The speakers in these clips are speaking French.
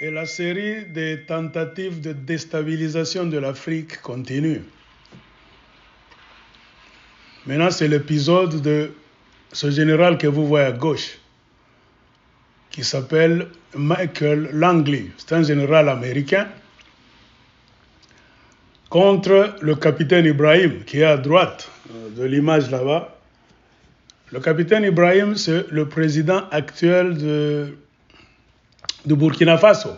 Et la série des tentatives de déstabilisation de l'Afrique continue. Maintenant, c'est l'épisode de ce général que vous voyez à gauche, qui s'appelle Michael Langley. C'est un général américain contre le capitaine Ibrahim, qui est à droite de l'image là-bas. Le capitaine Ibrahim, c'est le président actuel du Burkina Faso.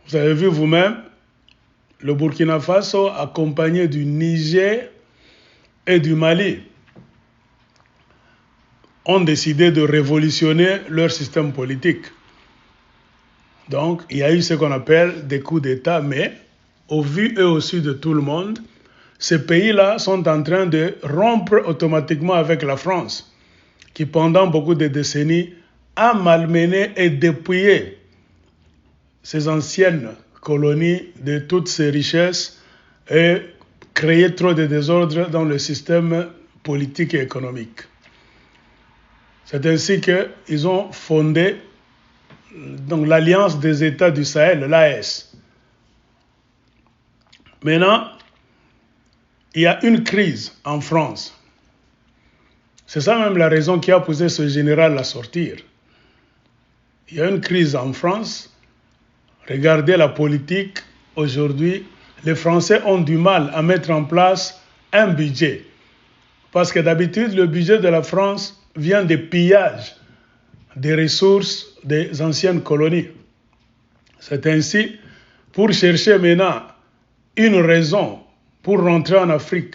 Vous avez vu vous-même, le Burkina Faso, accompagné du Niger et du Mali, ont décidé de révolutionner leur système politique. Donc, il y a eu ce qu'on appelle des coups d'État, mais au vu et au su de tout le monde, ces pays-là sont en train de rompre automatiquement avec la France, qui pendant beaucoup de décennies a malmené et dépouillé ces anciennes colonies de toutes ces richesses et créé trop de désordre dans le système politique et économique. C'est ainsi qu'ils ont fondé donc, l'Alliance des États du Sahel, l'AES. Maintenant, il y a une crise en France. C'est ça même la raison qui a poussé ce général à sortir. Il y a une crise en France. Regardez la politique aujourd'hui. Les Français ont du mal à mettre en place un budget. Parce que d'habitude, le budget de la France vient des pillages des ressources des anciennes colonies. C'est ainsi, pour chercher maintenant une raison pour rentrer en Afrique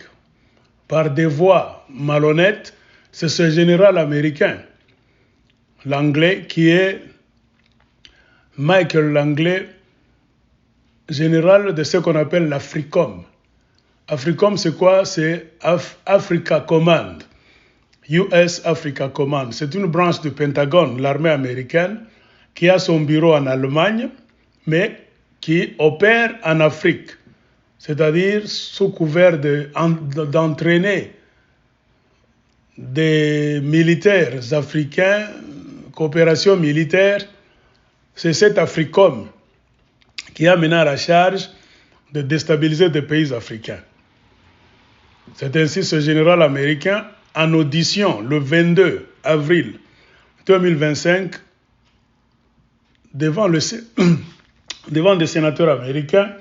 par des voies malhonnêtes, c'est ce général américain, Langley, qui est Michael Langley, général de ce qu'on appelle l'Africom. Africom, c'est quoi? C'est Africa Command. US Africa Command. C'est une branche du Pentagone, l'armée américaine, qui a son bureau en Allemagne, mais qui opère en Afrique. C'est-à-dire sous couvert d'entraîner des militaires africains, coopération militaire. C'est cet Africom qui a maintenant la charge de déstabiliser des pays africains. C'est ainsi ce général américain, en audition le 22 avril 2025, devant des sénateurs américains,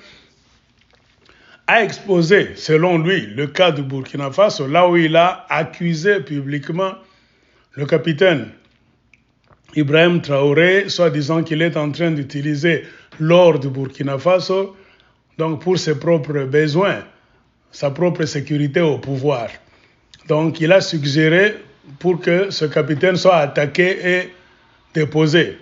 a exposé, selon lui, le cas du Burkina Faso, là où il a accusé publiquement le capitaine Ibrahim Traoré, soi-disant qu'il est en train d'utiliser l'or du Burkina Faso donc pour ses propres besoins, sa propre sécurité au pouvoir. Donc il a suggéré pour que ce capitaine soit attaqué et déposé.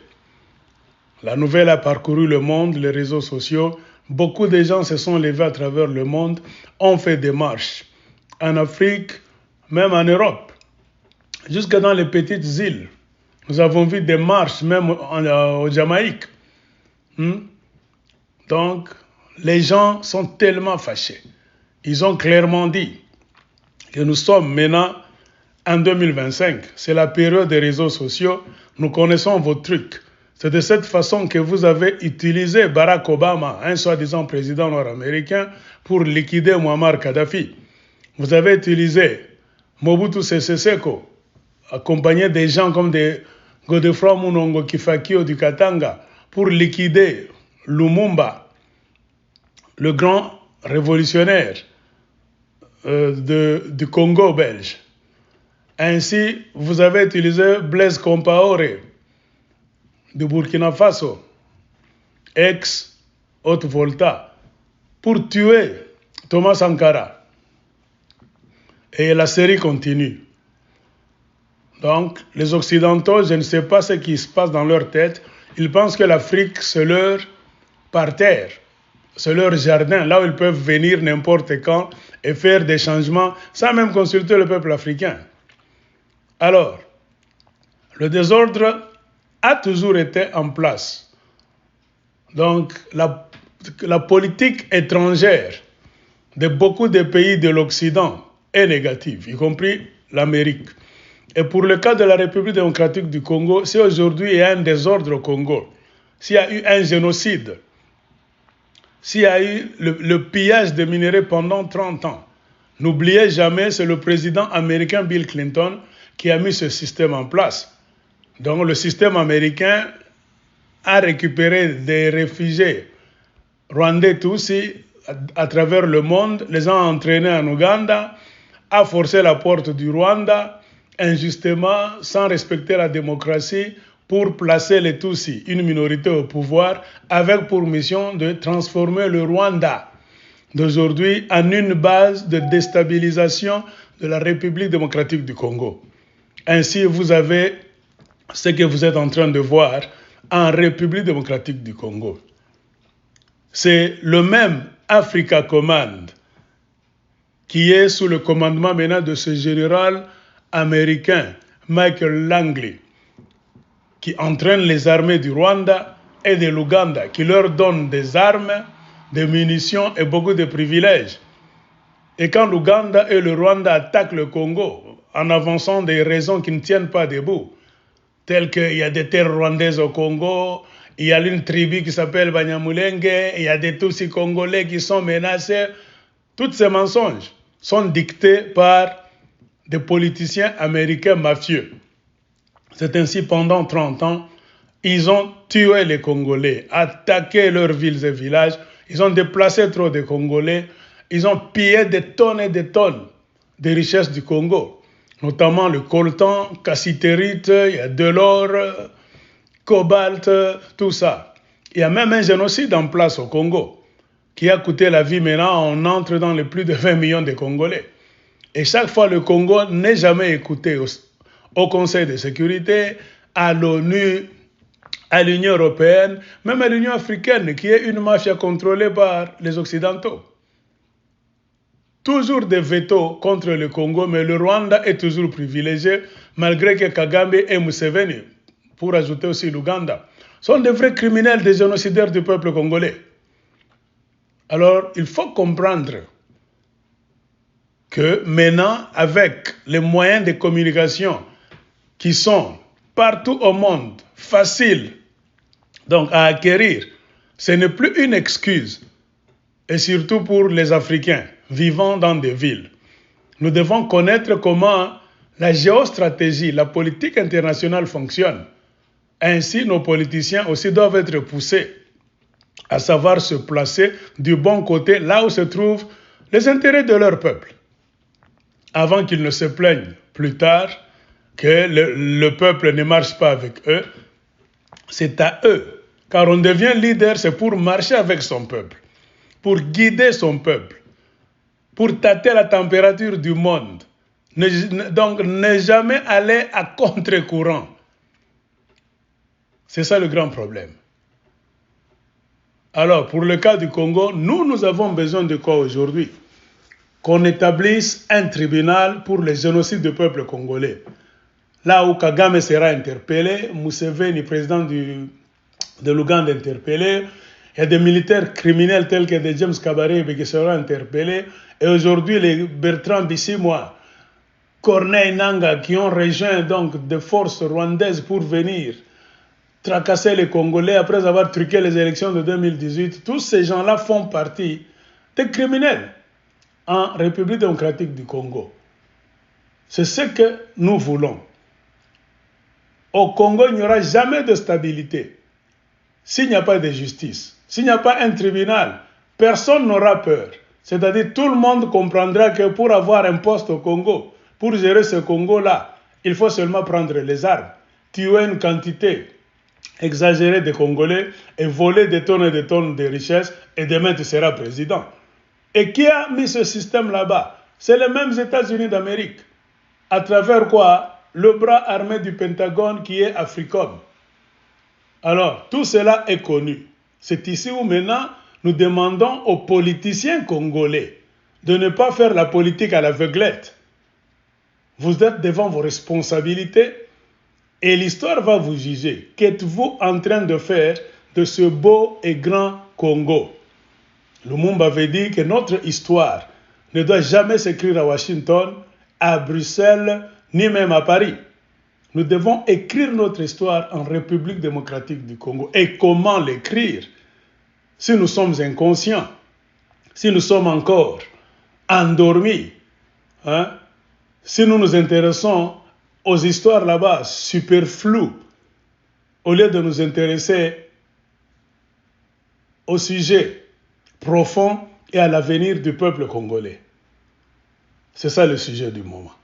La nouvelle a parcouru le monde, les réseaux sociaux. Beaucoup de gens se sont levés à travers le monde, ont fait des marches. En Afrique, même en Europe, jusque dans les petites îles. Nous avons vu des marches même au Jamaïque. Donc, les gens sont tellement fâchés. Ils ont clairement dit que nous sommes maintenant en 2025. C'est la période des réseaux sociaux. Nous connaissons vos trucs. C'est de cette façon que vous avez utilisé Barack Obama, un soi-disant président nord-américain, pour liquider Muammar Kadhafi. Vous avez utilisé Mobutu Sese Seko, accompagné des gens comme des Godefroid Munongo Kifakio du Katanga, pour liquider Lumumba, le grand révolutionnaire du Congo belge. Ainsi, vous avez utilisé Blaise Compaoré du Burkina Faso, ex-Haute-Volta, pour tuer Thomas Sankara. Et la série continue. Donc, les Occidentaux, je ne sais pas ce qui se passe dans leur tête. Ils pensent que l'Afrique, c'est leur parterre, c'est leur jardin, là où ils peuvent venir n'importe quand et faire des changements sans même consulter le peuple africain. Alors, le désordre a toujours été en place. Donc, la politique étrangère de beaucoup de pays de l'Occident est négative, y compris l'Amérique. Et pour le cas de la République démocratique du Congo, si aujourd'hui il y a un désordre au Congo, s'il y a eu un génocide, s'il y a eu le pillage de minerais pendant 30 ans, n'oubliez jamais, c'est le président américain Bill Clinton qui a mis ce système en place. Donc le système américain a récupéré des réfugiés rwandais Tutsis à travers le monde, les a entraînés en Ouganda, a forcé la porte du Rwanda, injustement, sans respecter la démocratie, pour placer les Tutsis, une minorité au pouvoir, avec pour mission de transformer le Rwanda d'aujourd'hui en une base de déstabilisation de la République démocratique du Congo. Ainsi, vous avez ce que vous êtes en train de voir en République démocratique du Congo. C'est le même Africa Command qui est sous le commandement maintenant de ce général américain, Michael Langley, qui entraîne les armées du Rwanda et de l'Ouganda, qui leur donne des armes, des munitions et beaucoup de privilèges. Et quand l'Ouganda et le Rwanda attaquent le Congo, en avançant des raisons qui ne tiennent pas debout, telles qu'il y a des terres rwandaises au Congo, il y a une tribu qui s'appelle Banyamulenge, il y a des Tutsis congolais qui sont menacés, tous ces mensonges sont dictés par des politiciens américains mafieux. C'est ainsi pendant 30 ans, ils ont tué les Congolais, attaqué leurs villes et villages, ils ont déplacé trop de Congolais, ils ont pillé des tonnes et des tonnes de richesses du Congo, notamment le coltan, cassitérite, il y a de l'or, cobalt, tout ça. Il y a même un génocide en place au Congo qui a coûté la vie. Maintenant, on entre dans les plus de 20 millions de Congolais. Et chaque fois, le Congo n'est jamais écouté au Conseil de sécurité, à l'ONU, à l'Union européenne, même à l'Union africaine, qui est une mafia contrôlée par les Occidentaux. Toujours des vétos contre le Congo, mais le Rwanda est toujours privilégié, malgré que Kagame et Museveni, pour ajouter aussi l'Ouganda, sont des vrais criminels, des génocidaires du peuple congolais. Alors, il faut comprendre que maintenant, avec les moyens de communication qui sont partout au monde, faciles donc à acquérir, ce n'est plus une excuse, et surtout pour les Africains vivant dans des villes. Nous devons connaître comment la géostratégie, la politique internationale fonctionne. Ainsi, nos politiciens aussi doivent être poussés à savoir se placer du bon côté, là où se trouvent les intérêts de leur peuple, avant qu'ils ne se plaignent plus tard que le peuple ne marche pas avec eux. C'est à eux, car on devient leader, c'est pour marcher avec son peuple, pour guider son peuple, pour tâter la température du monde. Donc, ne jamais aller à contre-courant. C'est ça le grand problème. Alors, pour le cas du Congo, nous avons besoin de quoi aujourd'hui? Qu'on établisse un tribunal pour les génocides du peuple congolais. Là où Kagame sera interpellé, Museveni, président de l'Ouganda, interpellé, il y a des militaires criminels tels que des James Kabarebe qui seront interpellés. Et aujourd'hui, les Bertrand Bisimwa, Corneille Nangaa qui ont rejoint donc des forces rwandaises pour venir tracasser les Congolais après avoir truqué les élections de 2018, tous ces gens-là font partie des criminels en République démocratique du Congo. C'est ce que nous voulons. Au Congo, il n'y aura jamais de stabilité s'il n'y a pas de justice. S'il n'y a pas un tribunal, personne n'aura peur. C'est-à-dire tout le monde comprendra que pour avoir un poste au Congo, pour gérer ce Congo-là, il faut seulement prendre les armes, tuer une quantité exagérée de Congolais et voler des tonnes et des tonnes de richesses, et demain tu seras président. Et qui a mis ce système là-bas? C'est les mêmes États-Unis d'Amérique. À travers quoi? Le bras armé du Pentagone qui est Africom. Alors, tout cela est connu. C'est ici où maintenant nous demandons aux politiciens congolais de ne pas faire la politique à l'aveuglette. Vous êtes devant vos responsabilités et l'histoire va vous juger. Qu'êtes-vous en train de faire de ce beau et grand Congo? Lumumba avait dit que notre histoire ne doit jamais s'écrire à Washington, à Bruxelles, ni même à Paris. Nous devons écrire notre histoire en République démocratique du Congo. Et comment l'écrire si nous sommes inconscients, si nous sommes encore endormis, hein? Si nous nous intéressons aux histoires là-bas superflues, au lieu de nous intéresser au sujet profond et à l'avenir du peuple congolais. C'est ça le sujet du moment.